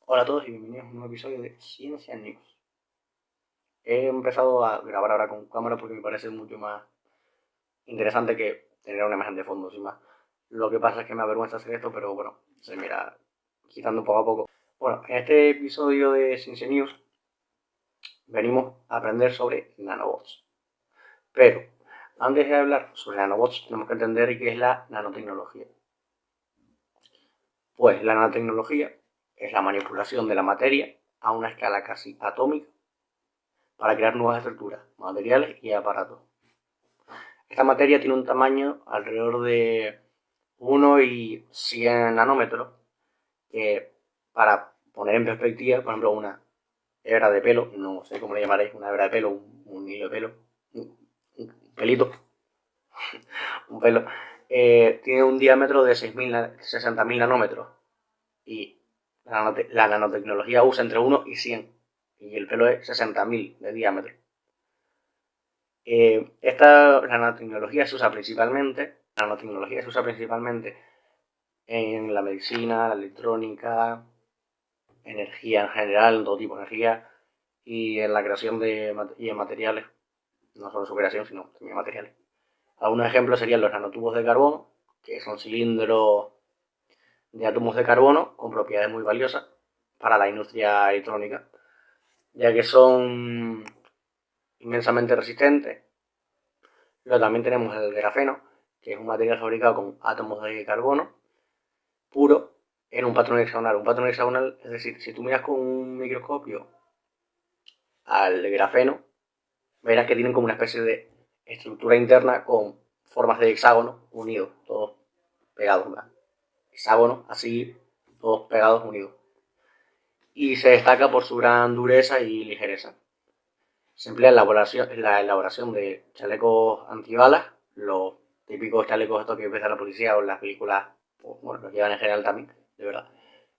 Hola a todos y bienvenidos a un nuevo episodio de Ciencia News. He empezado a grabar ahora con cámara porque me parece mucho más interesante que tener una imagen de fondo, sin más. Lo que pasa es que me avergüenza hacer esto, pero bueno, se me irá quitando poco a poco. Bueno, en este episodio de Ciencia News venimos a aprender sobre nanobots. Pero antes de hablar sobre nanobots tenemos que entender qué es la nanotecnología. Pues la nanotecnología es la manipulación de la materia a una escala casi atómica para crear nuevas estructuras, materiales y aparatos. Esta materia tiene un tamaño alrededor de 1 y 100 nanómetros, que para poner en perspectiva, por ejemplo, una hebra de pelo, no sé cómo le llamaréis, una hebra de pelo, un hilo de pelo, un pelito, un pelo, tiene un diámetro de 60.000 nanómetros y la nanotecnología usa entre 1 y 100 y el pelo es 60.000 de diámetro. La nanotecnología se usa principalmente en la medicina, la electrónica, energía en general, todo tipo de energía, y en la creación y en materiales, no solo su creación, sino también materiales. Algunos ejemplos serían los nanotubos de carbono, que son cilindros de átomos de carbono con propiedades muy valiosas para la industria electrónica, ya que son inmensamente resistentes. Luego también tenemos el grafeno, que es un material fabricado con átomos de carbono puro en un patrón hexagonal. Un patrón hexagonal, es decir, si tú miras con un microscopio al grafeno, verás que tienen como una especie de estructura interna con formas de hexágono unidos, todos pegados, ¿verdad? Hexágono, así, todos pegados, unidos. Y se destaca por su gran dureza y ligereza. Se emplea en la elaboración de chalecos antibalas, los típicos chalecos estos que ves a la policía o en las películas, bueno, los llevan en general también, de verdad.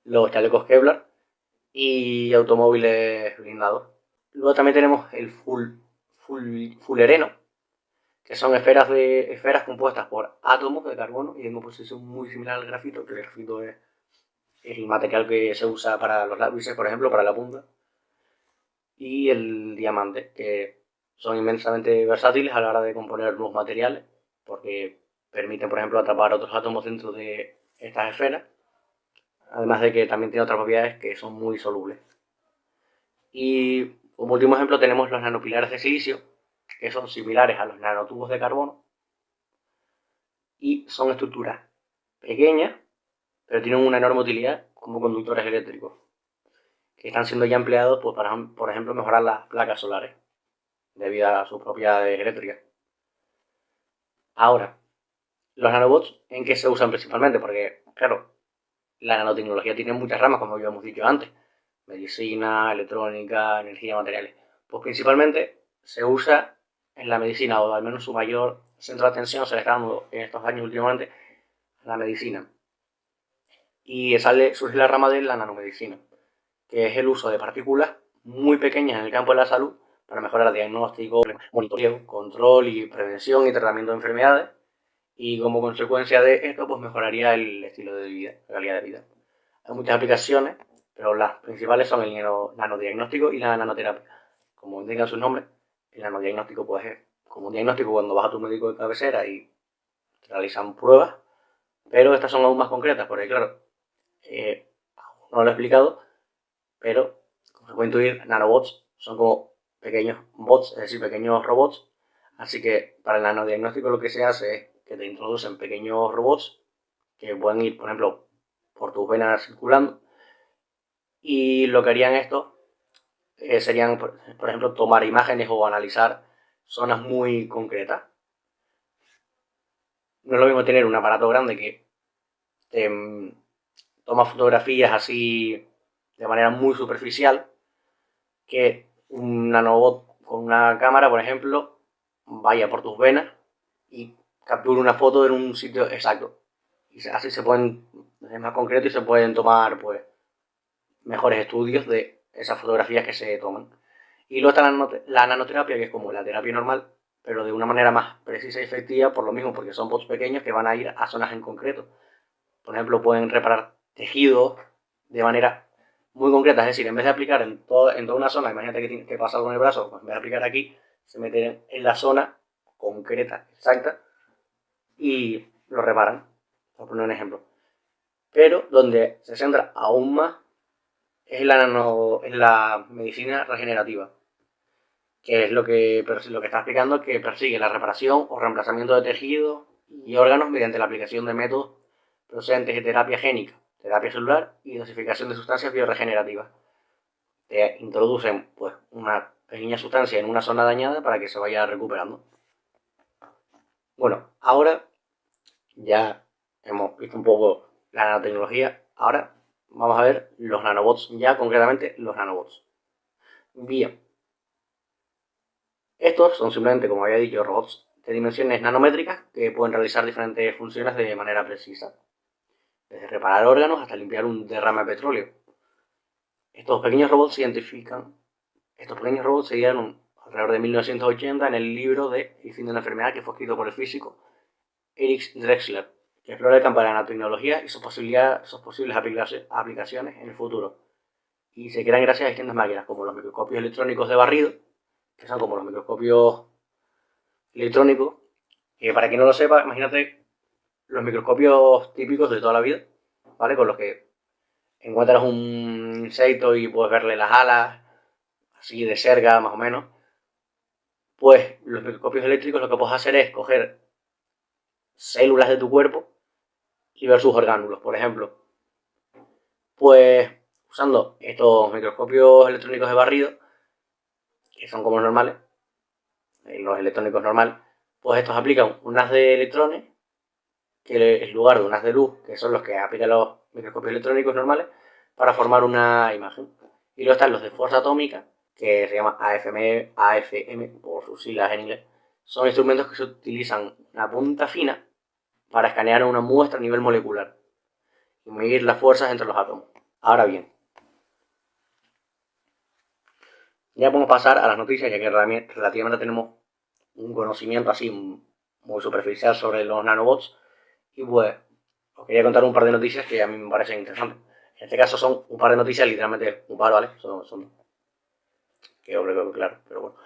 Los chalecos Kevlar y automóviles blindados. Luego también tenemos el fullereno, que son esferas compuestas por átomos de carbono y en composición muy similar al grafito, que el grafito es el material que se usa para los lápices, por ejemplo, para la punta, y el diamante, que son inmensamente versátiles a la hora de componer nuevos materiales, porque permiten, por ejemplo, atrapar otros átomos dentro de estas esferas, además de que también tiene otras propiedades que son muy solubles. Y como último ejemplo tenemos los nanopilares de silicio, que son similares a los nanotubos de carbono y son estructuras pequeñas, pero tienen una enorme utilidad como conductores eléctricos, que están siendo ya empleados pues, para, por ejemplo, mejorar las placas solares debido a sus propiedades eléctricas. Ahora, los nanobots, ¿en qué se usan principalmente? Porque, claro, la nanotecnología tiene muchas ramas, como ya hemos dicho antes, medicina, electrónica, energía, materiales. Pues principalmente se usa en la medicina, o al menos su mayor centro de atención se le está dando en estos años últimamente a la medicina. Y surge la rama de la nanomedicina, que es el uso de partículas muy pequeñas en el campo de la salud para mejorar diagnóstico, monitoreo, control y prevención y tratamiento de enfermedades. Y como consecuencia de esto, pues mejoraría el estilo de vida, la calidad de vida. Hay muchas aplicaciones, pero las principales son el nanodiagnóstico y la nanoterapia. Como indican sus nombres, el nanodiagnóstico pues es como un diagnóstico cuando vas a tu médico de cabecera y te realizan pruebas, pero estas son aún más concretas, porque claro, no lo he explicado, pero como se puede intuir, nanobots son como pequeños bots, es decir, pequeños robots. Así que para el nanodiagnóstico lo que se hace es que te introducen pequeños robots que pueden ir, por ejemplo, por tus venas circulando. Y lo que harían estos serían, por ejemplo, tomar imágenes o analizar zonas muy concretas. No es lo mismo tener un aparato grande que te toma fotografías así de manera muy superficial que un nanobot con una cámara, por ejemplo, vaya por tus venas y capture una foto en un sitio exacto. Y así se pueden, es más concreto y se pueden tomar pues mejores estudios de esas fotografías que se toman. Y luego está la nanoterapia, que es como la terapia normal, pero de una manera más precisa y efectiva, por lo mismo, porque son bots pequeños que van a ir a zonas en concreto. Por ejemplo, pueden reparar tejidos de manera muy concretas, es decir, en vez de aplicar en toda una zona, imagínate que pasa algo en el brazo, pues en vez de aplicar aquí, se meten en la zona concreta, exacta, y lo reparan, por poner un ejemplo. Pero donde se centra aún más es en la medicina regenerativa, que es lo que está explicando, que persigue la reparación o reemplazamiento de tejidos y órganos mediante la aplicación de métodos procedentes de terapia génica, terapia celular y dosificación de sustancias bioregenerativas. Te introducen pues una pequeña sustancia en una zona dañada para que se vaya recuperando. Bueno, ahora ya hemos visto un poco la nanotecnología. Ahora vamos a ver los nanobots, ya concretamente los nanobots. Bien, estos son simplemente, como había dicho, robots de dimensiones nanométricas que pueden realizar diferentes funciones de manera precisa, desde reparar órganos hasta limpiar un derrame de petróleo. Estos pequeños robots se dieron alrededor de 1980 en el libro de El fin de una enfermedad, que fue escrito por el físico Erich Drexler, que explora el campo de la nanotecnología y sus posibles aplicaciones en el futuro. Y se crean gracias a distintas máquinas, como los microscopios electrónicos de barrido, que son como los microscopios electrónicos, que para quien no lo sepa, imagínate los microscopios típicos de toda la vida, ¿vale? Con los que encuentras un insecto y puedes verle las alas, así de cerca, más o menos. Pues los microscopios eléctricos lo que puedes hacer es coger células de tu cuerpo y ver sus orgánulos, por ejemplo. Pues usando estos microscopios electrónicos de barrido, que son como los normales, los electrónicos normales, pues estos aplican un haz de electrones, que en lugar de un haz de luz, que son los que aplican los microscopios electrónicos normales, para formar una imagen. Y luego están los de fuerza atómica, que se llama AFM por sus siglas en inglés. Son instrumentos que se utilizan una punta fina para escanear una muestra a nivel molecular y medir las fuerzas entre los átomos. Ahora bien, ya podemos pasar a las noticias, ya que relativamente tenemos un conocimiento así muy superficial sobre los nanobots. Y pues os quería contar un par de noticias que a mí me parecen interesantes. En este caso son un par de noticias, literalmente un par, ¿vale? Son que hombre, claro, pero bueno.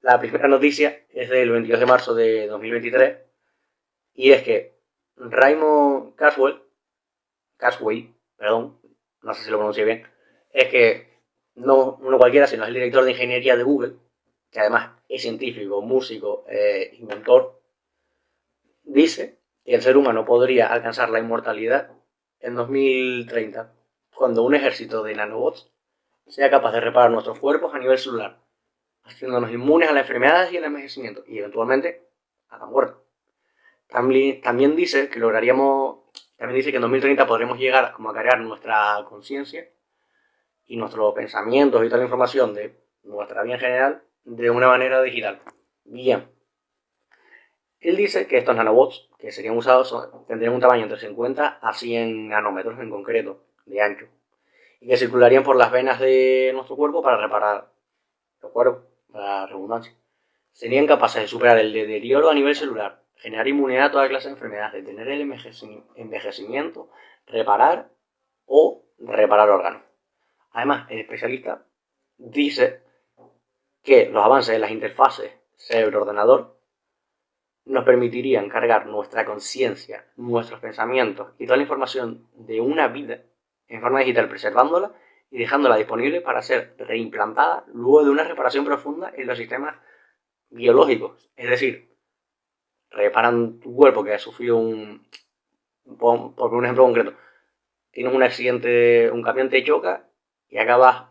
La primera noticia es del 22 de marzo de 2023 y es que Raymond Kurzweil, perdón, no sé si lo pronuncié bien, es que no uno cualquiera, sino es el director de ingeniería de Google, que además es científico, músico, inventor, dice que el ser humano podría alcanzar la inmortalidad en 2030, cuando un ejército de nanobots sea capaz de reparar nuestros cuerpos a nivel celular, haciéndonos inmunes a las enfermedades y al envejecimiento, y eventualmente a la muerte. También dice que en 2030 podremos llegar como a cargar nuestra conciencia y nuestros pensamientos y toda la información de nuestra vida en general de una manera digital. Bien. Él dice que estos nanobots que serían usados tendrían un tamaño entre 50 a 100 nanómetros en concreto de ancho y que circularían por las venas de nuestro cuerpo para reparar los cuerpos, para la redundancia. Serían capaces de superar el deterioro a nivel celular, generar inmunidad a toda clase de enfermedades, detener el envejecimiento, reparar o reparar órganos. Además, el especialista dice que los avances de las interfaces cerebro-ordenador nos permitirían cargar nuestra conciencia, nuestros pensamientos y toda la información de una vida en forma digital, preservándola y dejándola disponible para ser reimplantada luego de una reparación profunda en los sistemas biológicos. Es decir, reparan tu cuerpo que ha sufrido por un ejemplo concreto, tienes un accidente, un camión te choca y acabas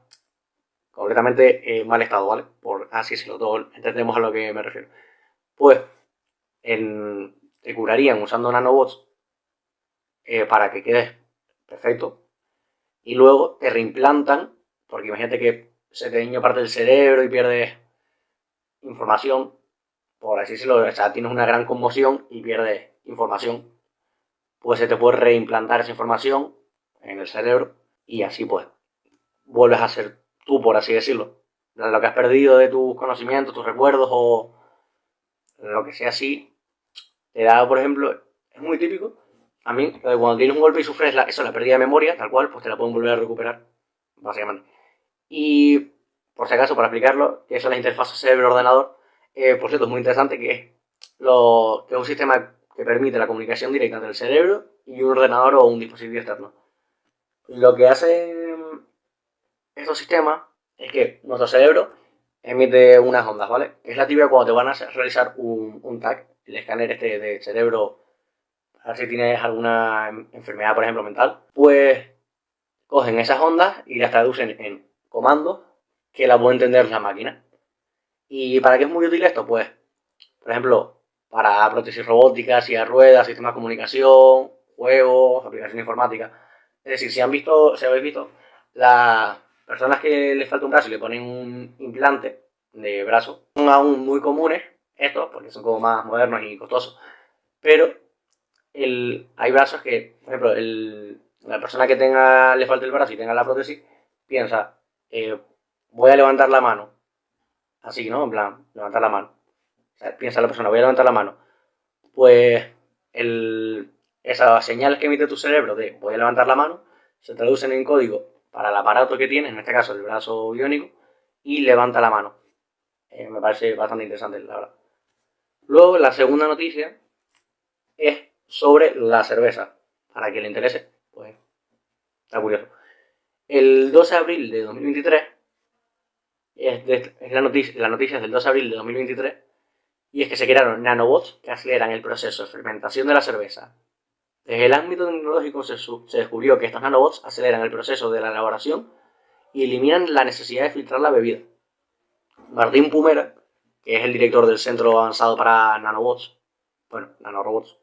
completamente en mal estado, ¿vale? Por así decirlo, todos entendemos a lo que me refiero. Pues te curarían usando nanobots para que quedes perfecto y luego te reimplantan, porque imagínate que se te daña parte del cerebro y pierdes información, por así decirlo, o sea, tienes una gran conmoción y pierdes información, pues se te puede reimplantar esa información en el cerebro y así pues vuelves a ser tú, por así decirlo. Lo que has perdido de tus conocimientos, tus recuerdos o lo que sea así, te da, por ejemplo, es muy típico, a mí, cuando tienes un golpe y sufres la pérdida de memoria, tal cual, pues te la pueden volver a recuperar, básicamente. Y, por si acaso, para explicarlo, que eso es la interfaz cerebro-ordenador, por cierto, es muy interesante, que es un sistema que permite la comunicación directa entre el cerebro y un ordenador o un dispositivo externo. Lo que hacen estos sistemas es que nuestro cerebro emite unas ondas, ¿vale? Es la típica cuando te van a realizar un TAC, el escáner este de cerebro, a ver si tienes alguna enfermedad, por ejemplo, mental, pues cogen esas ondas y las traducen en comandos que la puede entender la máquina. ¿Y para qué es muy útil esto? Pues, por ejemplo, para prótesis robóticas, sillas de ruedas, sistemas de comunicación, juegos, aplicaciones informáticas. Es decir, si habéis visto, las personas que les falta un brazo y le ponen un implante de brazo, son aún muy comunes estos, porque son como más modernos y costosos, pero hay brazos que, por ejemplo, la persona que le falte el brazo y tenga la prótesis, piensa, voy a levantar la mano, así, ¿no? En plan, levantar la mano. O sea, piensa la persona, voy a levantar la mano. Pues esas señales que emite tu cerebro de voy a levantar la mano se traducen en código para el aparato que tienes, en este caso el brazo biónico, y levanta la mano. Me parece bastante interesante, la verdad. Luego, la segunda noticia es sobre la cerveza. Para quien le interese, pues está curioso. El 2 de abril de 2023, es la noticia es del 2 de abril de 2023, y es que se crearon nanobots que aceleran el proceso de fermentación de la cerveza. Desde el ámbito tecnológico se descubrió que estos nanobots aceleran el proceso de la elaboración y eliminan la necesidad de filtrar la bebida. Martín Pumera, que es el director del Centro Avanzado para Nanobots, nanorobots,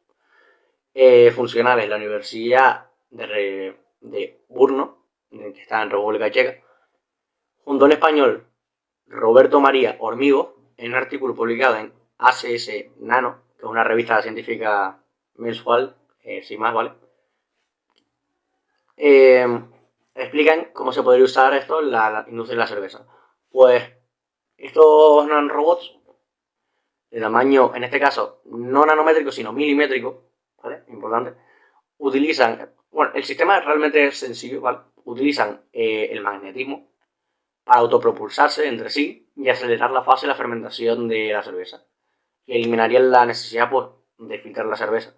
funcionales de la Universidad de Brno, que está en República Checa, junto al español Roberto María Hormigo, en un artículo publicado en ACS Nano, que es una revista científica mensual, sin más, ¿vale? Explican cómo se podría usar esto en la industria de la cerveza. Pues estos nanorobots, de tamaño, en este caso, no nanométrico, sino milimétrico, ¿vale? Importante. El sistema realmente es sencillo, ¿vale? Utilizan el magnetismo para autopropulsarse entre sí y acelerar la fase de la fermentación de la cerveza. Y eliminarían la necesidad, pues, de filtrar la cerveza.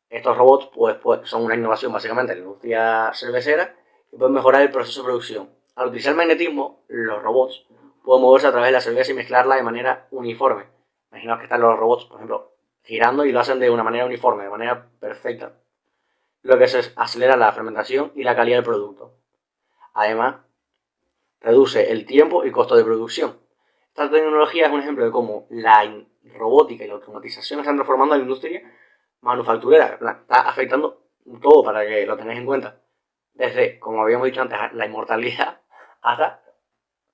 Estos robots, pues son una innovación básicamente en la industria cervecera y pueden mejorar el proceso de producción. Al utilizar el magnetismo, los robots pueden moverse a través de la cerveza y mezclarla de manera uniforme. Imaginaos que están los robots, por ejemplo, girando y lo hacen de una manera uniforme, de manera perfecta, lo que se acelera la fermentación y la calidad del producto. Además, reduce el tiempo y costo de producción. Esta tecnología es un ejemplo de cómo la robótica y la automatización están transformando la industria manufacturera. Está afectando todo, para que lo tengáis en cuenta. Desde, como habíamos dicho antes, la inmortalidad hasta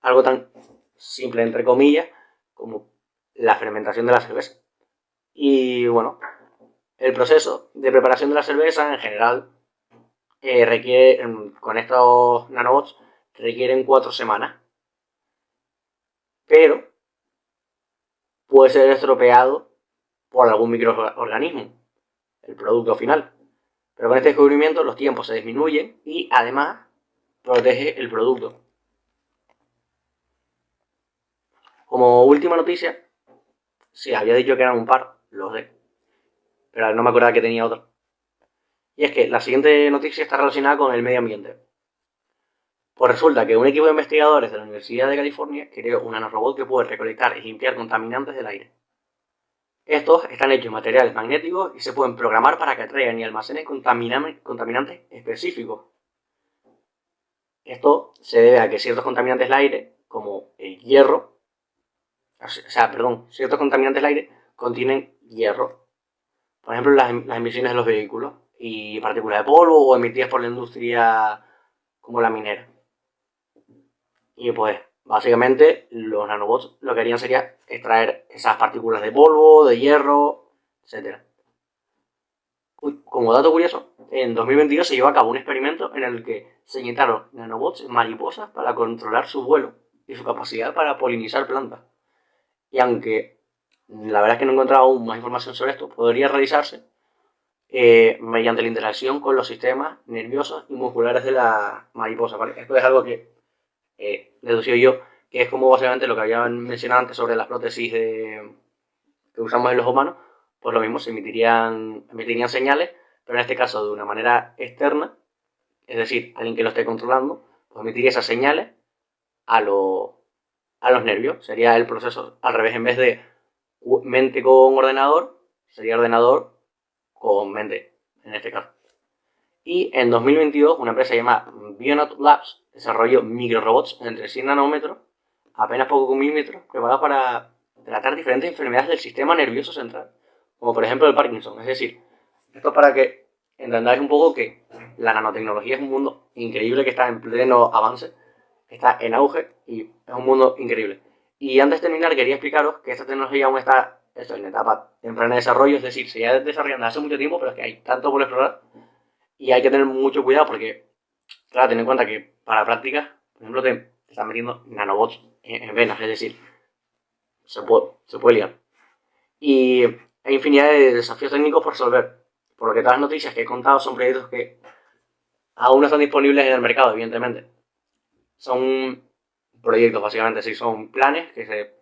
algo tan simple, entre comillas, como la fermentación de la cerveza. Y bueno, el proceso de preparación de la cerveza en general requiere, con estos nanobots, requieren 4 semanas. Pero puede ser estropeado por algún microorganismo, el producto final. Pero con este descubrimiento los tiempos se disminuyen y además protege el producto. Como última noticia, sí, había dicho que eran un par, lo sé, pero no me acordaba que tenía otro. Y es que la siguiente noticia está relacionada con el medio ambiente. Pues resulta que un equipo de investigadores de la Universidad de California creó un nanorobot que puede recolectar y limpiar contaminantes del aire. Estos están hechos de materiales magnéticos y se pueden programar para que atraigan y almacenen contaminantes específicos. Esto se debe a que ciertos contaminantes del aire, como el hierro, ciertos contaminantes del aire contienen hierro. Por ejemplo, las emisiones de los vehículos y partículas de polvo o emitidas por la industria como la minera. Y pues, básicamente, los nanobots lo que harían sería extraer esas partículas de polvo, de hierro, etc. Como dato curioso, en 2022 se llevó a cabo un experimento en el que se inyectaron nanobots en mariposas para controlar su vuelo y su capacidad para polinizar plantas. Y aunque la verdad es que no he encontrado aún más información sobre esto, podría realizarse, mediante la interacción con los sistemas nerviosos y musculares de la mariposa, ¿vale? Esto es algo que deducido yo, que es como básicamente lo que había mencionado antes sobre las prótesis que usamos en los humanos, pues lo mismo, se emitirían señales, pero en este caso de una manera externa, es decir, alguien que lo esté controlando, pues emitiría esas señales a los nervios. Sería el proceso al revés, en vez de mente con ordenador, sería ordenador con mente, en este caso. Y en 2022, una empresa llamada Bionut Labs desarrolló microrobots entre 100 nanómetros, apenas pocos milímetros, preparados para tratar diferentes enfermedades del sistema nervioso central, como por ejemplo el Parkinson. Es decir, esto es para que entendáis un poco que la nanotecnología es un mundo increíble que está en pleno avance, que está en auge y es un mundo increíble. Y antes de terminar, quería explicaros que esta tecnología aún está en etapa temprana de desarrollo, es decir, se ya desarrollando hace mucho tiempo, pero es que hay tanto por explorar y hay que tener mucho cuidado porque, claro, ten en cuenta que para prácticas, por ejemplo, te están metiendo nanobots en venas, es decir, se puede liar. Y hay infinidad de desafíos técnicos por resolver. Por lo que todas las noticias que he contado son proyectos que aún no están disponibles en el mercado, evidentemente. Son proyectos, básicamente, sí, son planes que se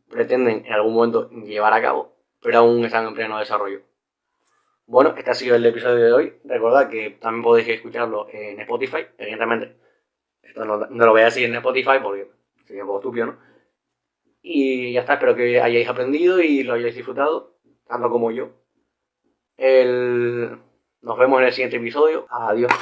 pretenden en algún momento llevar a cabo, pero aún están en pleno desarrollo. Bueno, este ha sido el episodio de hoy. Recordad que también podéis escucharlo en Spotify, evidentemente. Esto no lo voy a decir en Spotify porque sería un poco estúpido, ¿no? Y ya está, espero que hayáis aprendido y lo hayáis disfrutado, tanto como yo. Nos vemos en el siguiente episodio. Adiós.